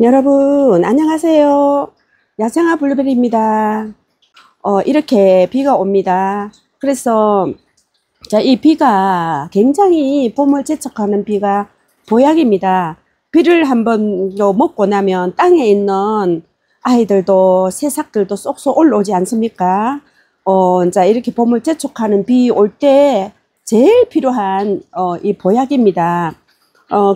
여러분 안녕하세요. 야생화 블루베리입니다. 이렇게 비가 옵니다. 그래서 이 비가 굉장히 봄을 재촉하는 비가 보약입니다. 비를 한번 먹고 나면 땅에 있는 아이들도 새싹들도 쏙쏙 올라오지 않습니까? 자 이렇게 봄을 재촉하는 비 올 때 제일 필요한 이 보약입니다.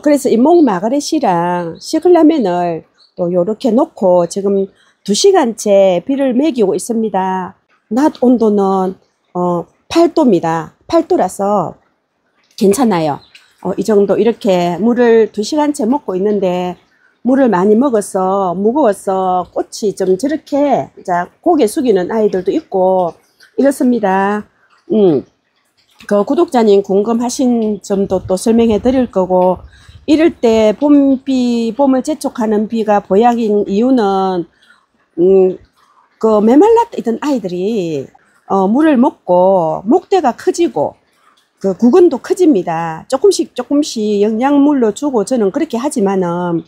그래서 이 목마가렛이랑 시클라멘을 또 요렇게 놓고 지금 2시간째 비를 먹이고 있습니다. 낮 온도는 8도입니다. 8도라서 괜찮아요. 이 정도 이렇게 물을 2시간째 먹고 있는데 물을 많이 먹어서 무거워서 꽃이 좀 저렇게 고개 숙이는 아이들도 있고 이렇습니다. 그 구독자님 궁금하신 점도 또 설명해 드릴 거고, 이럴 때 봄을 재촉하는 비가 보약인 이유는 그 메말라 있던 아이들이 물을 먹고 목대가 커지고 그 구근도 커집니다. 조금씩 영양물로 주고 저는 그렇게 하지만은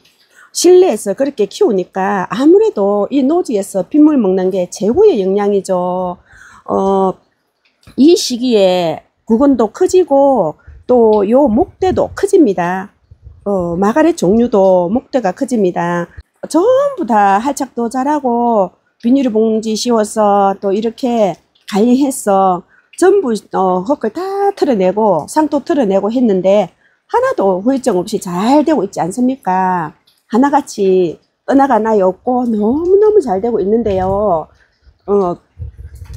실내에서 그렇게 키우니까 아무래도 이 노지에서 빗물 먹는 게 최고의 영양이죠. 이 시기에 구근도 커지고 또 요 목대도 커집니다. 마가렛 종류도 목대가 커집니다. 전부 다 활착도 잘하고 비닐봉지 씌워서 또 이렇게 관리해서 전부 흙을 다 털어내고 상도 털어내고 했는데 하나도 후유증 없이 잘 되고 있지 않습니까? 하나같이 떠나간 아이 없고 너무너무 잘 되고 있는데요.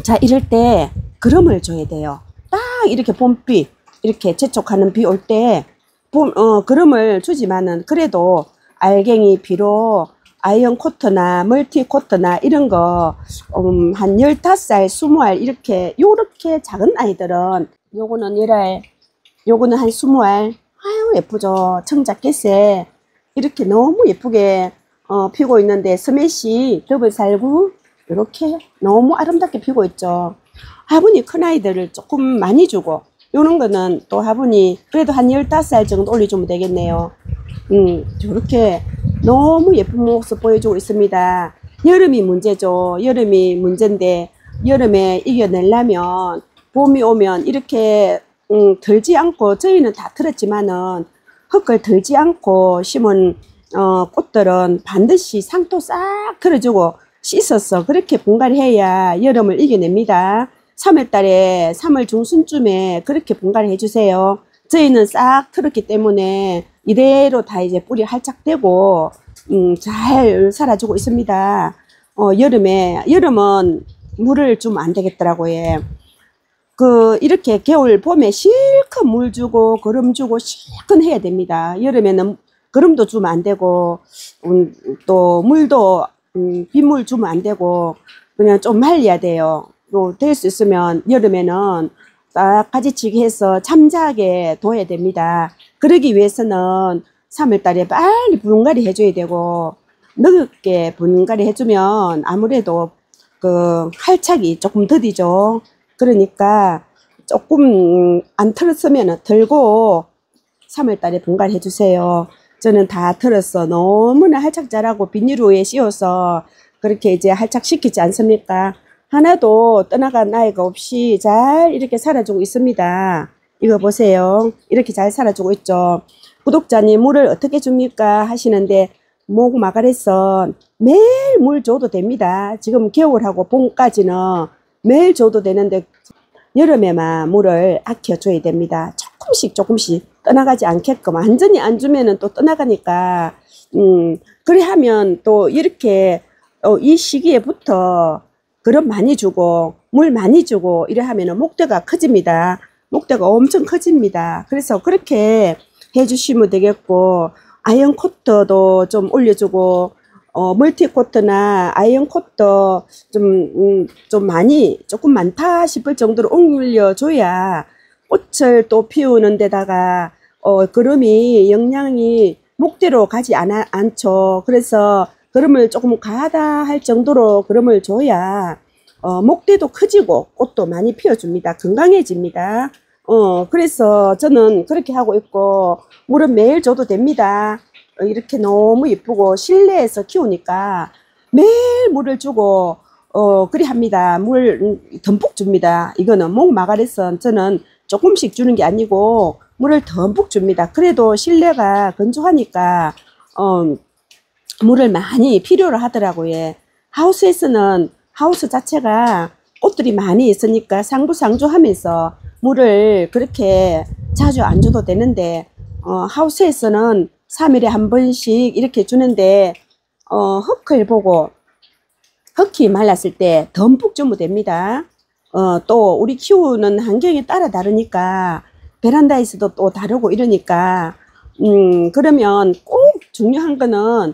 자 이럴 때 그름을 줘야 돼요. 딱 이렇게 봄비 이렇게 재촉하는 비 올 때 그름을 주지만은 그래도 알갱이 비료 아이언 코트나 멀티 코트나 이런 거 한 15살 20알 요렇게 작은 아이들은 요거는 10알 요거는 한 20알 아유 예쁘죠. 청자켓에 이렇게 너무 예쁘게 피고 있는데 스매시 더블살구 이렇게 너무 아름답게 피고 있죠. 화분이 큰 아이들을 조금 많이 주고 요런 거는 또 화분이 그래도 한 15살 정도 올려주면 되겠네요. 저렇게 너무 예쁜 모습 보여주고 있습니다. 여름이 문제죠. 여름이 문제인데 여름에 이겨내려면 봄이 오면 이렇게 덜지 않고 저희는 다 틀었지만은 흙을 덜지 않고 심은 꽃들은 반드시 상토 싹 틀어주고 씻어서 그렇게 분갈이 해야 여름을 이겨냅니다. 3월달에 3월 중순쯤에 그렇게 분갈이 해주세요. 저희는 싹 틀었기 때문에 이대로 다 이제 뿌리 활착되고 잘 살아주고 있습니다. 여름은 물을 주면 안 되겠더라고요. 이렇게 겨울 봄에 실컷 물 주고 거름 주고 실컷 해야 됩니다. 여름에는 거름도 주면 안 되고 또 물도 빗물 주면 안 되고 그냥 좀 말려야 돼요. 또 될 수 있으면 여름에는 딱 가지치기 해서 잠자게 둬야 됩니다. 그러기 위해서는 3월달에 빨리 분갈이 해줘야 되고 늦게 분갈이 해주면 아무래도 그 활착이 조금 더디죠. 그러니까 조금 안 털었으면 털고 3월달에 분갈이 해주세요. 저는 다 털었어. 너무나 활착 잘하고 비닐우에 씌워서 그렇게 이제 활착시키지 않습니까? 하나도 떠나간 아이가 없이 잘 이렇게 살아주고 있습니다. 이거 보세요. 이렇게 잘 살아주고 있죠. 구독자님 물을 어떻게 줍니까 하시는데 목마가렛은 매일 물 줘도 됩니다. 지금 겨울하고 봄까지는 매일 줘도 되는데 여름에만 물을 아껴줘야 됩니다. 조금씩 떠나가지 않게끔 완전히 안 주면은 또 떠나가니까 그래 하면 또 이렇게 이 시기에부터 그릇 많이 주고 물 많이 주고 이래 하면은 목대가 커집니다. 목대가 엄청 커집니다. 그래서 그렇게 해주시면 되겠고 아이언 코트도 좀 올려주고 멀티 코트나 아이언 코트 좀 많이 조금 많다 싶을 정도로 올려줘야 꽃을 또 피우는 데다가 그름이 영양이 목대로 가지 않죠. 그래서 그름을 조금 가하다 할 정도로 그름을 줘야 목대도 커지고 꽃도 많이 피워줍니다. 건강해집니다. 그래서 저는 그렇게 하고 있고 물은 매일 줘도 됩니다. 이렇게 너무 이쁘고 실내에서 키우니까 매일 물을 주고 그리 합니다. 물 듬뿍 줍니다. 이거는 몽마가렛은 저는 조금씩 주는 게 아니고 물을 듬뿍 줍니다. 그래도 실내가 건조하니까 물을 많이 필요로 하더라고요. 하우스에서는 하우스 자체가 꽃들이 많이 있으니까 상부상조하면서 물을 그렇게 자주 안 줘도 되는데 하우스에서는 3일에 한 번씩 이렇게 주는데 흙을 보고 흙이 말랐을 때 듬뿍 주면 됩니다. 또 우리 키우는 환경에 따라 다르니까 베란다에서도 또 다르고 이러니까 그러면 꼭 중요한 거는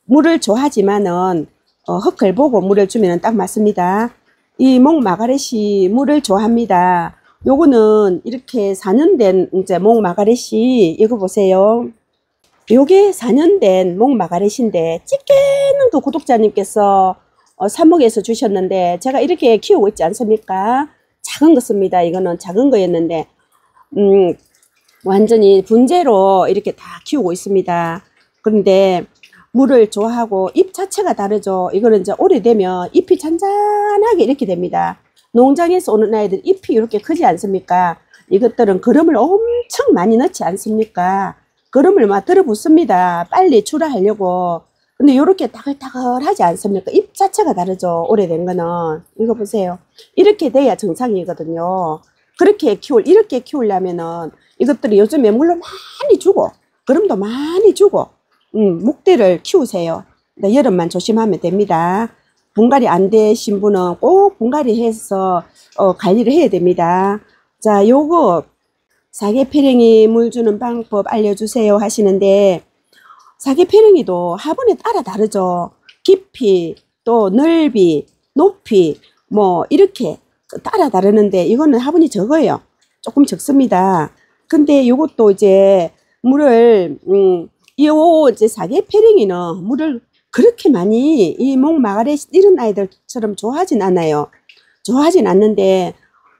물을 좋아하지만은 흙을 보고 물을 주면 딱 맞습니다. 이 몽마가렛이 물을 좋아합니다. 요거는 이렇게 4년 된 이제 몽마가렛이 이거 보세요. 요게 4년 된 몽마가렛인데 찌개는 그 구독자님께서 삽목에서 주셨는데 제가 이렇게 키우고 있지 않습니까? 작은 거 씁니다. 이거는 작은 거였는데 완전히 분재로 이렇게 다 키우고 있습니다. 그런데 물을 좋아하고 잎 자체가 다르죠. 이거는 이제 오래되면 잎이 잔잔하게 이렇게 됩니다. 농장에서 오는 아이들 잎이 이렇게 크지 않습니까? 이것들은 거름을 엄청 많이 넣지 않습니까? 거름을 막 들어붙습니다. 빨리 출하하려고. 근데 이렇게 따글따글하지 않습니까? 잎 자체가 다르죠. 오래된 거는. 이거 보세요. 이렇게 돼야 정상이거든요. 이렇게 키우려면은 이것들이 요즘에 물로 많이 주고 거름도 많이 주고 목대를 키우세요. 근데 여름만 조심하면 됩니다. 분갈이 안 되신 분은 꼭 분갈이 해서 관리를 해야 됩니다. 자, 요거 사계피랭이 물 주는 방법 알려주세요 하시는데 사계피랭이도 화분에 따라 다르죠. 깊이 또 넓이 높이 뭐 이렇게 따라 다르는데 이거는 화분이 적어요. 조금 적습니다. 근데 요것도 이제 물을 이제 사계피랭이는 물을 그렇게 많이 이 몽마가렛 이런 아이들처럼 좋아하진 않아요. 좋아하진 않는데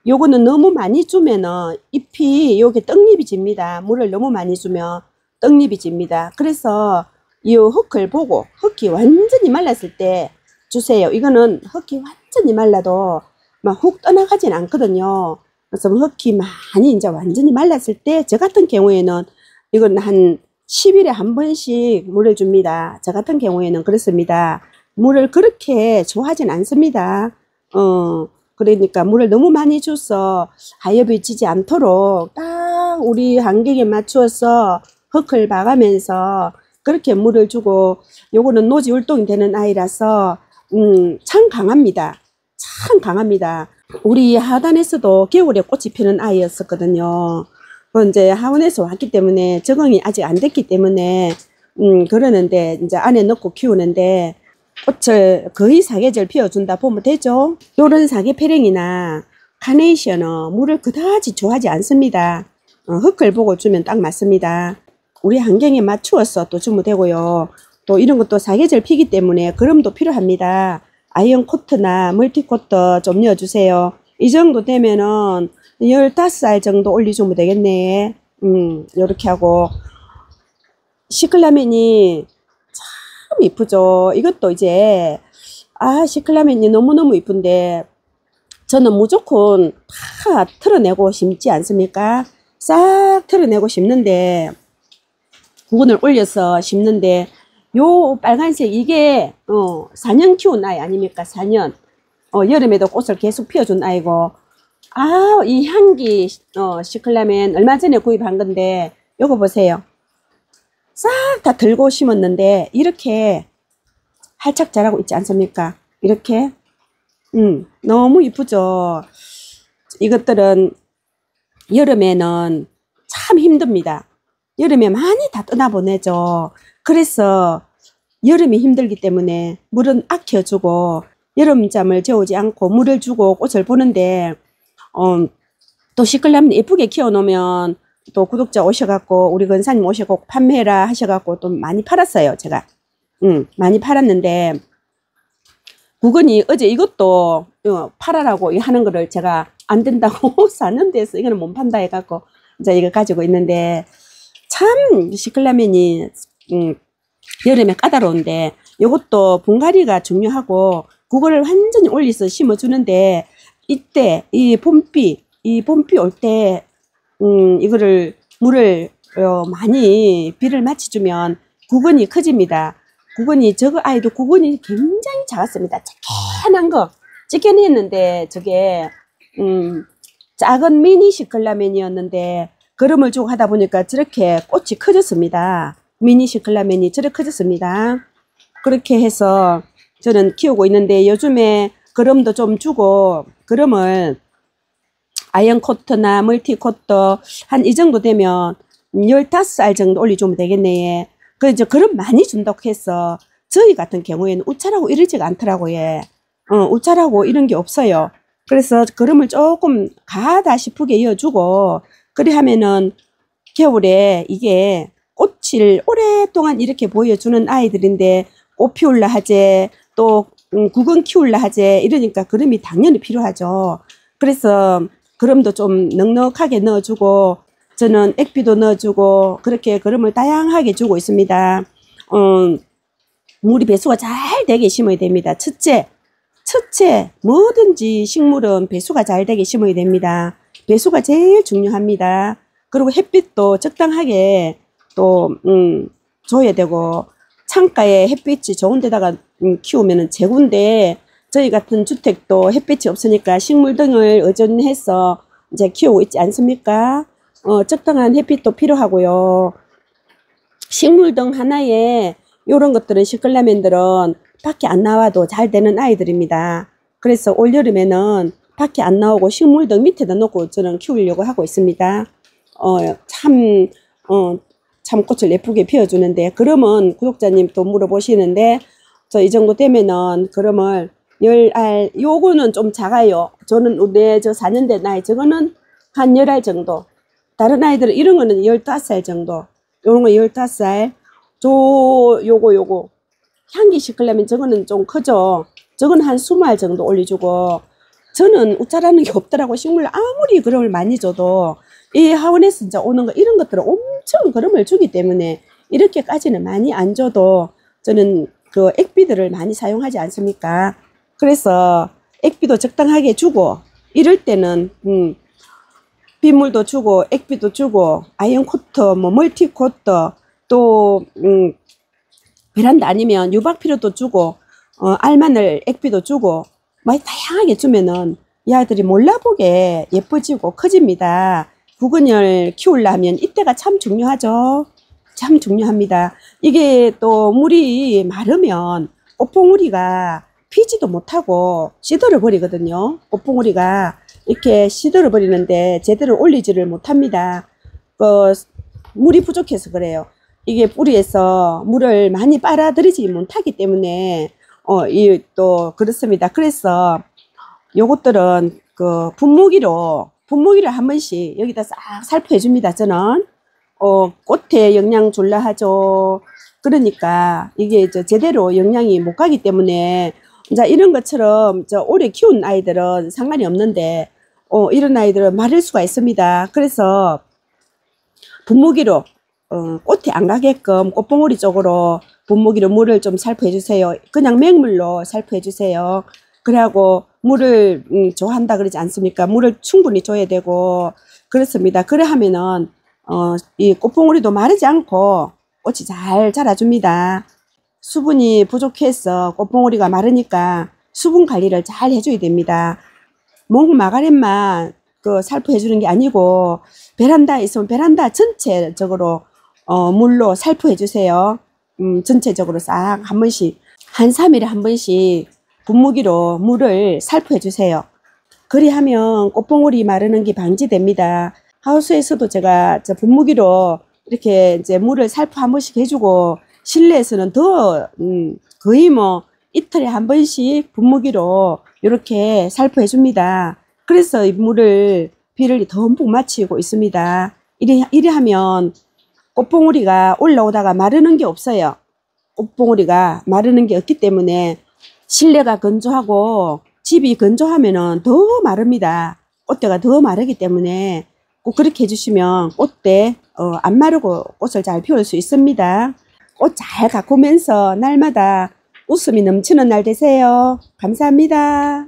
요거는 너무 많이 주면은 잎이 요게 떡잎이 집니다. 물을 너무 많이 주면 떡잎이 집니다. 그래서 이 흙을 보고 흙이 완전히 말랐을 때 주세요. 이거는 흙이 완전히 말라도 막 훅 떠나가진 않거든요. 그래서 흙이 많이 이제 완전히 말랐을 때 저 같은 경우에는 이건 한 10일에 한 번씩 물을 줍니다. 저 같은 경우에는 그렇습니다. 물을 그렇게 좋아하진 않습니다. 그러니까 물을 너무 많이 줘서 하엽이 지지 않도록 딱 우리 환경에 맞추어서 흙을 봐가면서 그렇게 물을 주고 요거는 노지 활동이 되는 아이라서 참 강합니다. 참 강합니다. 우리 하단에서도 겨울에 꽃이 피는 아이였었거든요. 이제 하원에서 왔기 때문에 적응이 아직 안 됐기 때문에 그러는데 이제 안에 넣고 키우는데 꽃을 거의 사계절 피워준다 보면 되죠. 요런 사계피랭이나 카네이션은 물을 그다지 좋아하지 않습니다. 흙을 보고 주면 딱 맞습니다. 우리 환경에 맞추어서 또 주면 되고요. 또 이런 것도 사계절 피기 때문에 거름도 필요합니다. 아이언 코트나 멀티 코트 좀 넣어주세요. 이 정도 되면은 15살 정도 올려주면 되겠네. 요렇게 하고 시클라멘이 참 이쁘죠. 이것도 이제 시클라멘이 너무너무 이쁜데 저는 무조건 다 털어내고 심지 않습니까? 싹 털어내고 심는데 구근을 올려서 심는데 요 빨간색 이게 4년 키운 아이 아닙니까? 4년 여름에도 꽃을 계속 피워준 아이고 이 향기 시클라멘 얼마 전에 구입한 건데 요거 보세요. 싹 다 들고 심었는데 이렇게 활착 자라고 있지 않습니까? 이렇게 너무 이쁘죠. 이것들은 여름에는 참 힘듭니다. 여름에 많이 다 떠나보내죠. 그래서 여름이 힘들기 때문에 물은 아껴주고 여름잠을 재우지 않고 물을 주고 꽃을 보는데 또 시클라멘 예쁘게 키워놓으면 또 구독자 오셔갖고 우리 근사님 오셔갖고 판매해라 하셔갖고 또 많이 팔았어요. 제가 많이 팔았는데 구근이 어제 이것도 팔아라고 하는 거를 제가 안 된다고 사는 데서 이거는 못 판다 해갖고 이제 이거 가지고 있는데 참 시클라멘이 여름에 까다로운데 요것도 분갈이가 중요하고 그거를 완전히 올려서 심어주는데 이때 이 봄비 올 때 이거를 물을 많이 비를 맞춰주면 구근이 커집니다. 구근이 저거 아이도 구근이 굉장히 작았습니다. 쬐끈한 거 찌개냈는데 저게 작은 미니 시클라멘이었는데 거름을 주고 하다 보니까 저렇게 꽃이 커졌습니다. 미니 시클라멘이 저렇게 커졌습니다. 그렇게 해서 저는 키우고 있는데 요즘에 거름도 좀 주고 거름을 아이언 코트나 멀티 코트 한 이 정도 되면 15알 정도 올려주면 되겠네. 그래서 거름 많이 준다고 해서 저희 같은 경우에는 우차라고 이러지가 않더라고요. 우차라고 이런 게 없어요. 그래서 거름을 조금 가하다 싶게 이어주고 그래 하면은 겨울에 이게 꽃을 오랫동안 이렇게 보여주는 아이들인데 꽃 피울라 하재 또 구근 키울라 하재 이러니까 거름이 당연히 필요하죠. 그래서 거름도 좀 넉넉하게 넣어주고 저는 액비도 넣어주고 그렇게 거름을 다양하게 주고 있습니다. 물이 배수가 잘 되게 심어야 됩니다. 첫째 뭐든지 식물은 배수가 잘 되게 심어야 됩니다. 배수가 제일 중요합니다. 그리고 햇빛도 적당하게 또 줘야 되고 창가에 햇빛이 좋은 데다가 키우면 제군데 저희 같은 주택도 햇빛이 없으니까 식물 등을 의존해서 이제 키우고 있지 않습니까? 적당한 햇빛도 필요하고요. 식물 등 하나에 이런 것들은 시클라멘들은 밖에 안 나와도 잘 되는 아이들입니다. 그래서 올여름에는 밖에 안 나오고 식물 등 밑에다 놓고 저는 키우려고 하고 있습니다. 참 꽃을 예쁘게 피워주는데 그러면 구독자님 또 물어보시는데 저 이 정도 되면은 그러면 10알 요거는 좀 작아요. 저는 저 4년대 나이 저거는 한 10알 정도. 다른 아이들은 이런 거는 15살 정도. 요런 거 15살. 요거 향기 시클라면 저거는 좀 크죠. 저건 한 20알 정도 올려주고 저는 우짜라는 게 없더라고. 식물 아무리 그름을 많이 줘도 이 하원에서 이제 오는 거 이런 것들은 엄청 그름을 주기 때문에 이렇게까지는 많이 안 줘도 저는 그 액비들을 많이 사용하지 않습니까? 그래서 액비도 적당하게 주고 이럴 때는 빗물도 주고 액비도 주고 아이언 코트 뭐 멀티 코트 또 베란다 아니면 유박피료도 주고 알마늘 액비도 주고 많이 다양하게 주면은 이 아이들이 몰라보게 예뻐지고 커집니다. 구근을 키우려면 이때가 참 중요하죠. 참 중요합니다. 이게 또 물이 마르면 꽃봉오리가 피지도 못하고 시들어 버리거든요. 꽃봉오리가 이렇게 시들어 버리는데 제대로 올리지를 못합니다. 물이 부족해서 그래요. 이게 뿌리에서 물을 많이 빨아들이지 못하기 때문에 또 그렇습니다. 그래서 요것들은 그 분무기를 한 번씩 여기다 싹 살포해 줍니다. 저는 꽃에 영양 줄라 하죠. 그러니까 이게 제대로 영양이 못 가기 때문에 이제 이런 것처럼 오래 키운 아이들은 상관이 없는데 이런 아이들은 마를 수가 있습니다. 그래서 분무기로 꽃에 안 가게끔 꽃봉오리 쪽으로 분무기로 물을 좀 살포해 주세요. 그냥 맹물로 살포해 주세요. 그래하고 물을 좋아한다 그러지 않습니까? 물을 충분히 줘야 되고 그렇습니다. 그래 하면은 이 꽃봉오리도 마르지 않고 꽃이 잘 자라줍니다. 수분이 부족해서 꽃봉오리가 마르니까 수분 관리를 잘 해줘야 됩니다. 몽마가렛만 살포해 주는 게 아니고 베란다에 있으면 베란다 전체적으로 물로 살포해 주세요. 전체적으로 싹 한 번씩 한 3일에 한 번씩 분무기로 물을 살포해 주세요. 그리하면 꽃봉오리 마르는 게 방지됩니다. 하우스에서도 제가 분무기로 이렇게 이제 물을 살포 한 번씩 해주고 실내에서는 더 거의 뭐 이틀에 한 번씩 분무기로 이렇게 살포해 줍니다. 그래서 이 비를 듬뿍 마치고 있습니다. 이래 하면 꽃봉오리가 올라오다가 마르는 게 없어요. 꽃봉오리가 마르는 게 없기 때문에 실내가 건조하고 집이 건조하면은 더 마릅니다. 꽃대가 더 마르기 때문에 꼭 그렇게 해주시면 꽃대 안 마르고 꽃을 잘 피울 수 있습니다. 옷 잘 가꾸면서 날마다 웃음이 넘치는 날 되세요. 감사합니다.